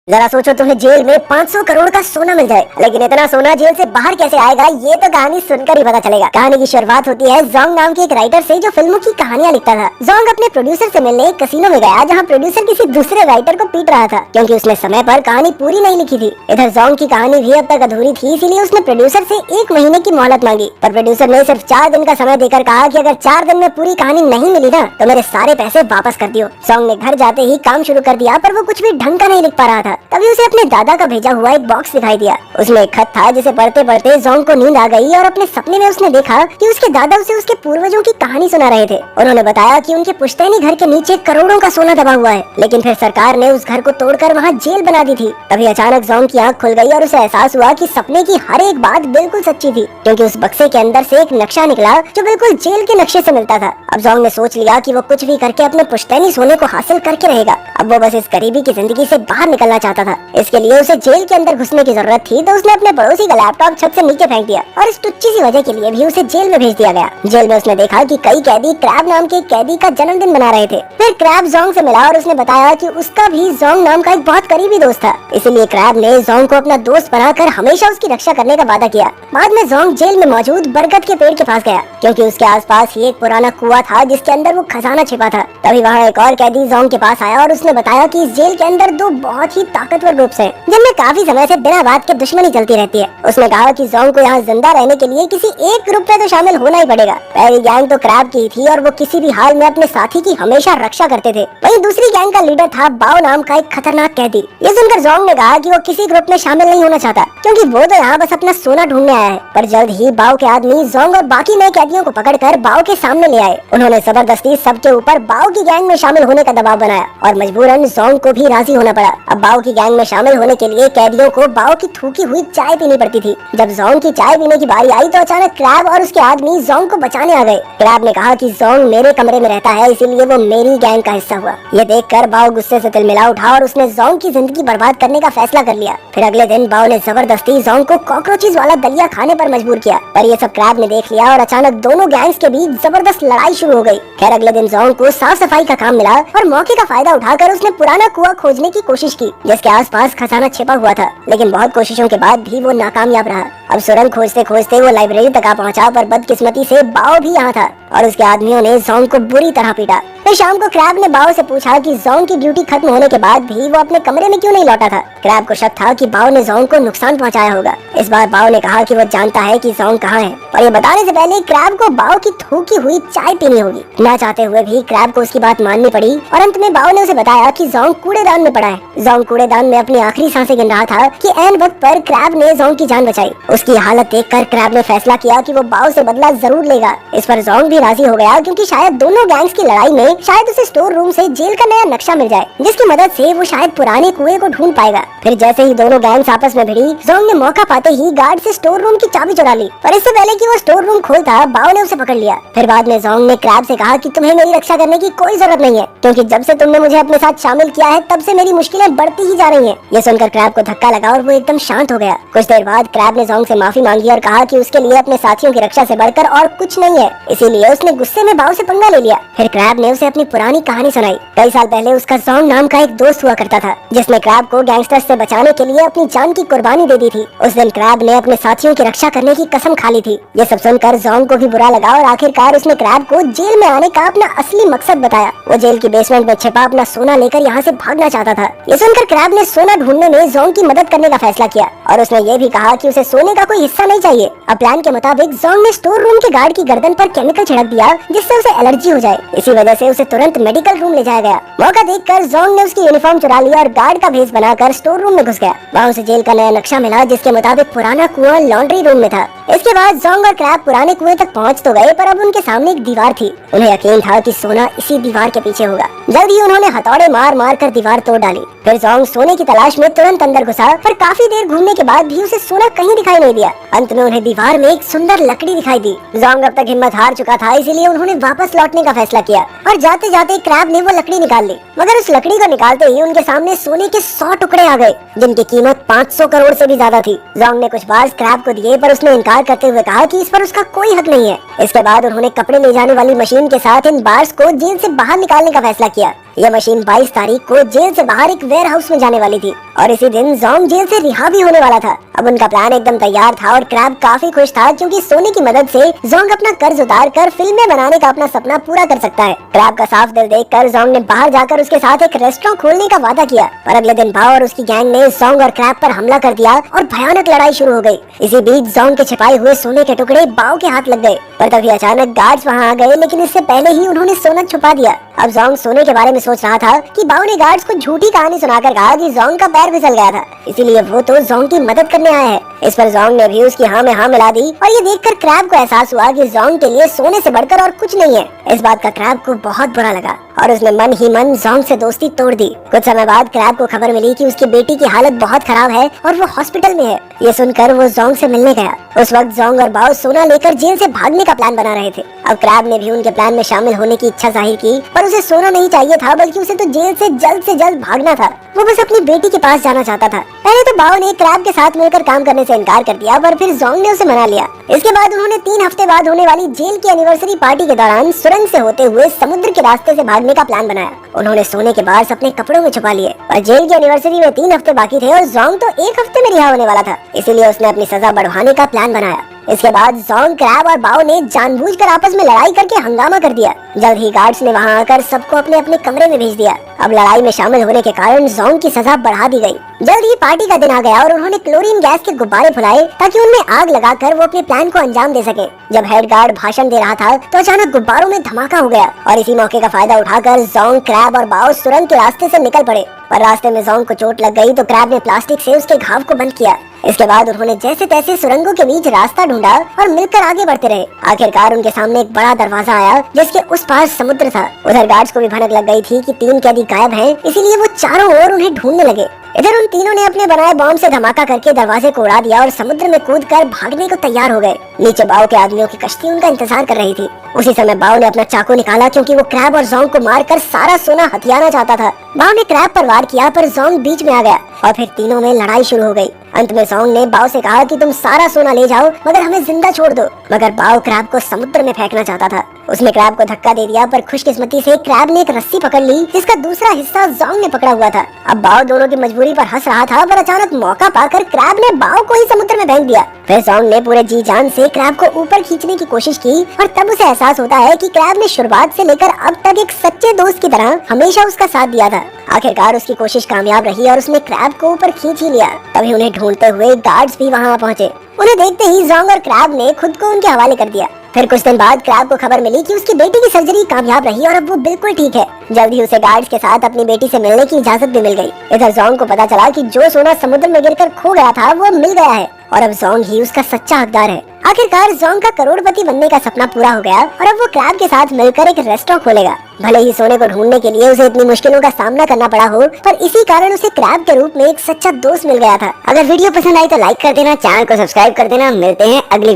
जरा सोचो तुम्हें जेल में 500 करोड़ का सोना मिल जाए, लेकिन इतना सोना जेल से बाहर कैसे आएगा ये तो कहानी सुनकर ही पता चलेगा। कहानी की शुरुआत होती है जोंग नाम के एक राइटर से जो फिल्मों की कहानियां लिखता था। जोंग अपने प्रोड्यूसर से मिलने एक कसिनो में गया जहां प्रोड्यूसर किसी दूसरे राइटर को पीट रहा था क्योंकि उसने समय पर कहानी पूरी नहीं लिखी थी। इधर जोंग की कहानी भी अब तक अधूरी थी, इसीलिए उसने प्रोड्यूसर से 1 महीने की मोहलत मांगी, पर प्रोड्यूसर ने सिर्फ 4 दिन का समय देकर कहा कि अगर 4 दिन में पूरी कहानी नहीं मिली ना तो मेरे सारे पैसे वापस कर दियो। जोंग ने घर जाते ही काम शुरू कर दिया, पर वो कुछ भी ढंग का नहीं लिख पा रहा था। तभी उसे अपने दादा का भेजा हुआ एक बॉक्स दिखाई दिया। उसमें एक खत था जिसे पढ़ते पढ़ते जोंग को नींद आ गई और अपने सपने में उसने देखा कि उसके दादा उसे उसके पूर्वजों की कहानी सुना रहे थे। उन्होंने बताया कि उनके पुश्तैनी घर के नीचे करोड़ों का सोना दबा हुआ है, लेकिन फिर सरकार ने उस घर को तोड़कर वहाँ जेल बना दी थी। तभी अचानक जोंग की आंख खुल गई और उसे एहसास हुआ कि सपने की हर एक बात बिल्कुल सच्ची थी, क्योंकि उस बक्से के अंदर से एक नक्शा निकला जो बिल्कुल जेल के नक्शे से मिलता था। अब जोंग ने सोच लिया कि वो कुछ भी करके अपने पुश्तैनी सोने को हासिल करके रहेगा। अब वो बस इस गरीबी की जिंदगी से बाहर निकलना चाहता था। इसके लिए उसे जेल के अंदर घुसने की जरूरत थी, तो उसने अपने पड़ोसी का लैपटॉप छत से नीचे फेंक दिया और इस टुच्ची सी वजह के लिए भी उसे जेल में भेज दिया गया। जेल में उसने देखा कि कई कैदी क्रैब नाम के कैदी का जन्मदिन मना रहे थे। फिर क्रैब जोंग से मिला और उसने बताया कि उसका भी जोंग नाम का एक बहुत करीबी दोस्त था, इसलिए क्रैब ने जोंग को अपना दोस्त बनाकर हमेशा उसकी रक्षा करने का वादा किया। बाद में जोंग जेल में मौजूद बरगद के पेड़ के पास गया, क्योंकि उसके आसपास ही एक पुराना कुआं था जिसके अंदर वो खजाना छिपा था। तभी वहाँ एक और कैदी जोंग के पास आया और उसने बताया कि इस जेल के अंदर 2 बहुत ही ताकतवर ग्रुप्स हैं, जिनमें काफी समय से बिना बात के दुश्मनी चलती रहती है। उसने कहा कि जोंग को यहाँ जिंदा रहने के लिए किसी एक ग्रुप में तो शामिल होना ही पड़ेगा। पहली गैंग तो क्रैब की थी और वो किसी भी हाल में अपने साथी की हमेशा रक्षा करते थे। वहीं दूसरी गैंग का लीडर था बाओ नाम का एक खतरनाक कैदी। ये सुनकर जोंग ने कहा कि वो किसी ग्रुप में शामिल नहीं होना चाहता, क्योंकि वो तो यहाँ बस अपना सोना ढूंढने आया है। पर जल्द ही बाओ के आदमी जोंग और बाकी नए कैदियों को पकड़कर बाओ के सामने ले आए। उन्होंने जबरदस्ती सबके ऊपर बाओ की गैंग में शामिल होने का दबाव बनाया और मजबूरन जोंग को भी राजी होना पड़ा। अब बाओ की गैंग में शामिल होने के लिए कैदियों को बाओ की थूकी हुई चाय पीनी पड़ती थी। जब जोंग की चाय पीने की बारी आई तो अचानक क्रैब और उसके आदमी जोंग को बचाने आ गए। क्रैब ने कहा कि जोंग मेरे कमरे में रहता है, इसीलिए वो मेरी गैंग का हिस्सा हुआ। ये देखकर बाओ गुस्से से तिलमिला उठा और उसने जोंग की जिंदगी बर्बाद करने का फैसला कर लिया। फिर अगले दिन बाओ ने जबरदस्ती जोंग को कॉकरोचेस वाला दलिया खाने पर मजबूर किया, पर ये सब क्रैब ने देख लिया और अचानक दोनों गैंग्स के बीच जबरदस्त लड़ाई शुरू हो गई। खैर अगले दिन जोंग को साफ सफाई का काम मिला और मौके का फायदा उठाकर उसने पुराना कुआं खोजने की कोशिश की, जिसके आसपास खजाना छिपा हुआ था, लेकिन बहुत कोशिशों के बाद भी वो नाकामयाब रहा। अब सुरंग खोजते खोजते वो लाइब्रेरी तक आ पहुंचा, पर बदकिस्मती से बाओ भी यहाँ था और उसके आदमियों ने जोंग को बुरी तरह पीटा। फिर शाम को क्रैब ने बाओ से पूछा कि जोंग की ड्यूटी खत्म होने के बाद भी वो अपने कमरे में क्यों नहीं लौटा था। क्रैब को शक था कि बाओ ने जोंग को नुकसान पहुंचाया होगा। इस बार बाओ ने कहा कि वो जानता है कि जोंग कहाँ है, और ये बताने से पहले क्रैब को बाओ की थूकी हुई चाय पीनी होगी। ना चाहते हुए भी क्रैब को उसकी बात माननी पड़ी और अंत में बाओ ने उसे बताया कि जोंग कूड़ेदान में पड़ा है। जोंग कूड़ेदान में अपनी आखिरी सांसें गिन रहा था कि ऐन वक्त पर क्रैब ने जोंग की जान बचाई। उसकी हालत देखकर क्रैब ने फैसला किया कि वो बाओ से बदला जरूर लेगा। इस पर जोंग भी राजी हो गया, क्योंकि शायद दोनों गैंग्स की लड़ाई में शायद उसे स्टोर रूम से जेल का नया नक्शा मिल जाए, जिसकी मदद से वो शायद पुराने कुएं को ढूंढ पाएगा। फिर जैसे ही दोनों गैंग्स आपस में भिड़ी, जोंग ने मौका पाते ही गार्ड से स्टोर रूम की चाबी चुरा ली, पर इससे पहले कि वो स्टोर रूम खोलता बाओ ने उसे पकड़ लिया। फिर बाद में जोंग ने क्रैब से कहा कि तुम्हें मेरी रक्षा करने की कोई जरूरत नहीं है, क्योंकि जब से तुमने मुझे अपने साथ शामिल किया है तब से मेरी मुश्किलें बढ़ती ही जा रही हैं। ये सुनकर क्रैब को धक्का लगा और वो एकदम शांत हो गया। कुछ देर बाद क्रैब ने जोंग से माफी मांगी और कहा कि उसके लिए अपने साथियों की रक्षा से बढ़कर और कुछ नहीं है, इसीलिए उसने गुस्से में बाओ से पंगा ले लिया। फिर क्रैब ने उसे अपनी पुरानी कहानी सुनाई। कई साल पहले उसका जोंग नाम का एक दोस्त हुआ करता था, जिसने क्रैब को गैंगस्टर्स से बचाने के लिए अपनी जान की कुर्बानी दे दी थी। उस दिन क्रैब ने अपने साथियों की रक्षा करने की कसम खा ली थी। ये सब सुनकर जोंग को भी बुरा लगा और आखिरकार उसने क्रैब को जेल में आने का अपना असली मकसद बताया। वो जेल की बेसमेंट में छिपा अपना सोना लेकर यहाँ से भागना चाहता था। ये सुनकर क्रैब ने सोना ढूंढने में जोंग की मदद करने का फैसला किया और उसने ये भी कहा कि उसे सोने का कोई हिस्सा नहीं चाहिए। अब प्लान के मुताबिक जोंग ने स्टोर रूम के गार्ड की गर्दन पर केमिकल छिड़क दिया, जिससे उसे एलर्जी हो जाए। इसी वजह से उसे तुरंत मेडिकल रूम ले जाया गया। मौका देखकर जोंग ने उसकी यूनिफॉर्म चुरा लिया और गार्ड का भेष बनाकर स्टोर रूम में घुस गया। वहाँ उसे जेल का नया नक्शा मिला, जिसके मुताबिक पुराना कुआं लॉन्ड्री रूम में था। इसके बाद जोंग और क्रैब पुराने कुएं तक पहुँच तो गए, पर अब उनके सामने एक दीवार थी। उन्हें यकीन था कि सोना इसी दीवार के पीछे होगा। जल्द ही उन्होंने हथौड़े मार मार कर दीवार तोड़ डाली। फिर जोंग सोने की तलाश में तुरंत अंदर घुसा, पर काफी देर घूमने के बाद भी उसे सोना कहीं दिखाई नहीं दिया। अंत में उन्हें दीवार में एक सुंदर लकड़ी दिखाई दी। जोंग अब तक हिम्मत हार चुका था, इसीलिए उन्होंने वापस लौटने का फैसला किया और जाते जाते क्रैब ने वो लकड़ी निकाल ली। मगर उस लकड़ी को निकालते ही उनके सामने सोने के 100 टुकड़े आ गए, जिनकी कीमत 500 करोड़ से भी ज्यादा थी। जोंग ने कुछ बार्स क्रैब को दिए, पर उसने इनकार करते हुए कहा कि इस पर उसका कोई हक नहीं है। इसके बाद उन्होंने कपड़े ले जाने वाली मशीन के साथ इन बार्स को जेल से बाहर निकालने का फैसला किया। यह मशीन 22 तारीख को जेल से बाहर एक वेयर हाउस में जाने वाली थी और इसी दिन जोंग जेल से रिहा भी होने वाला था। अब उनका प्लान एकदम तैयार था और क्रैब काफी खुश था क्योंकि सोने की मदद से जोंग अपना कर्ज उतार कर फिल्में बनाने का अपना सपना पूरा कर सकता है। क्रैब का साफ दिल देखकर जोंग ने बाहर जाकर उसके साथ एक रेस्टोरेंट खोलने का वादा किया, पर अगले दिन बाओ और उसकी गैंग ने जोंग और क्रैब पर हमला कर दिया और भयानक लड़ाई शुरू हो गई। इसी बीच जोंग के छिपाए हुए सोने के टुकड़े बाओ के हाथ लग गए, पर तभी अचानक गार्ड्स वहां आ गए, लेकिन इससे पहले ही उन्होंने सोना छुपा दिया। अब जोंग सोने के बारे में सोच रहा था कि बाओ ने गार्ड्स को झूठी कहानी सुनाकर कहा कि जोंग का पैर फिसल गया था, इसीलिए वो तो जोंग की मदद करने आया है। इस पर जोंग ने भी उसकी हाँ में हाँ मिला दी और ये देखकर क्रैब को एहसास हुआ कि जोंग के लिए सोने से बढ़कर और कुछ नहीं है। इस बात का क्रैब को बहुत बुरा लगा और उसने मन ही मन जोंग से दोस्ती तोड़ दी। कुछ समय बाद क्रैब को खबर मिली कि उसकी बेटी की हालत बहुत खराब है और वो हॉस्पिटल में है। ये सुनकर वो जोंग से मिलने गया। उस वक्त जोंग और बाओ सोना लेकर जेल से भागने का प्लान बना रहे थे। अब क्रैब ने भी उनके प्लान में शामिल होने की इच्छा जाहिर की, पर उसे सोना नहीं चाहिए था, बल्कि उसे तो जेल से जल्द भागना था। वो बस अपनी बेटी के पास जाना चाहता था। पहले तो बाओ ने क्रैब के साथ मिलकर काम करने से इनकार कर दिया, पर फिर जोंग ने उसे मना लिया। इसके बाद उन्होंने 3 हफ्ते बाद होने वाली जेल की एनिवर्सरी पार्टी के दौरान सुरंग से होते हुए समुद्र के रास्ते से भागने का प्लान बनाया। उन्होंने सोने के बार्स अपने कपड़ों में छुपा लिए और जेल की एनिवर्सरी में 3 हफ्ते बाकी थे और जोंग तो 1 हफ्ते में रिहा होने वाला था, इसीलिए उसने अपनी सजा बढ़वाने का प्लान बनाया। इसके बाद जोंग, क्रैब और बाओ ने जानबूझकर आपस में लड़ाई करके हंगामा कर दिया। जल्द ही गार्ड्स ने वहां आकर सबको अपने अपने कमरे में भेज दिया। अब लड़ाई में शामिल होने के कारण जोंग की सजा बढ़ा दी गई। जल्द ही पार्टी का दिन आ गया और उन्होंने क्लोरीन गैस के गुब्बारे फुलाए ताकि उनमें आग लगाकर वो अपने प्लान को अंजाम दे सके। जब हेड गार्ड भाषण दे रहा था तो अचानक गुब्बारों में धमाका हो गया और इसी मौके का फायदा उठाकर जोंग, क्रैब और बाओ सुरंग के रास्ते से निकल पड़े। पर रास्ते में जोंग को चोट लग गई तो क्रैब ने प्लास्टिक से उसके घाव को बंद किया। इसके बाद उन्होंने जैसे तैसे सुरंगों के बीच रास्ता ढूंढा और मिलकर आगे बढ़ते रहे। आखिरकार उनके सामने एक बड़ा दरवाजा आया जिसके उस पार समुद्र था। उधर गार्ड्स को भी भनक लग गई थी कि 3 कैदी गायब हैं, इसीलिए वो चारों ओर उन्हें ढूंढने लगे। इधर उन तीनों ने अपने बनाए बॉम्ब से धमाका करके दरवाजे को उड़ा दिया और समुद्र में कूदकर भागने को तैयार हो गए। नीचे बाओ के आदमियों की कश्ती उनका इंतजार कर रही थी। उसी समय बाओ ने अपना चाकू निकाला क्योंकि वो क्रैब और जोंग को मारकर सारा सोना हथियाना चाहता था। बाओ ने क्रैब पर वार किया पर जोंग बीच में आ गया और फिर तीनों में लड़ाई शुरू हो गई। अंत में जोंग ने बाओ से कहा कि तुम सारा सोना ले जाओ मगर हमें जिंदा छोड़ दो, मगर बाओ क्रैब को समुद्र में फेंकना चाहता था। उसने क्रैब को धक्का दे दिया, पर खुशकिस्मती से क्रैब ने एक रस्सी पकड़ ली जिसका दूसरा हिस्सा जोंग ने पकड़ा हुआ था। अब बाओ दोनों की मजबूरी पर हंस रहा था, पर अचानक मौका पाकर क्रैब ने बाओ को ही समुद्र में फेंक दिया। फिर जोंग ने पूरे जी जान से क्रैब को ऊपर खींचने की कोशिश की और तब उसे एहसास होता है कि क्रैब ने शुरुआत से लेकर अब तक एक सच्चे दोस्त की तरह हमेशा उसका साथ दिया था। आखिरकार उसकी कोशिश कामयाब रही और उसने क्रैब को ऊपर खींच ही लिया। तभी उन्हें ढूंढते हुए गार्ड्स भी वहां पहुंचे। उन्हें देखते ही जोंग और क्रैब ने खुद को उनके हवाले कर दिया। फिर कुछ दिन बाद क्रैब को खबर मिली कि उसकी बेटी की सर्जरी कामयाब रही और अब वो बिल्कुल ठीक है। जल्द ही उसे गार्ड्स के साथ अपनी बेटी से मिलने की इजाजत भी मिल गई। इधर जोंग को पता चला कि जो सोना समुद्र में गिरकर खो गया था वो मिल गया है और अब जोंग ही उसका सच्चा हकदार है। आखिरकार जोंग का करोड़पति बनने का सपना पूरा हो गया और अब वो क्रैब के साथ मिलकर एक रेस्टोरेंट खोलेगा। भले ही सोने को ढूंढने के लिए उसे इतनी मुश्किलों का सामना करना पड़ा हो, पर इसी कारण उसे क्रैब के रूप में एक सच्चा दोस्त मिल गया था। अगर वीडियो पसंद आई तो लाइक कर देना, चैनल को सब्सक्राइब कर देना। मिलते हैं अगली वीडियो।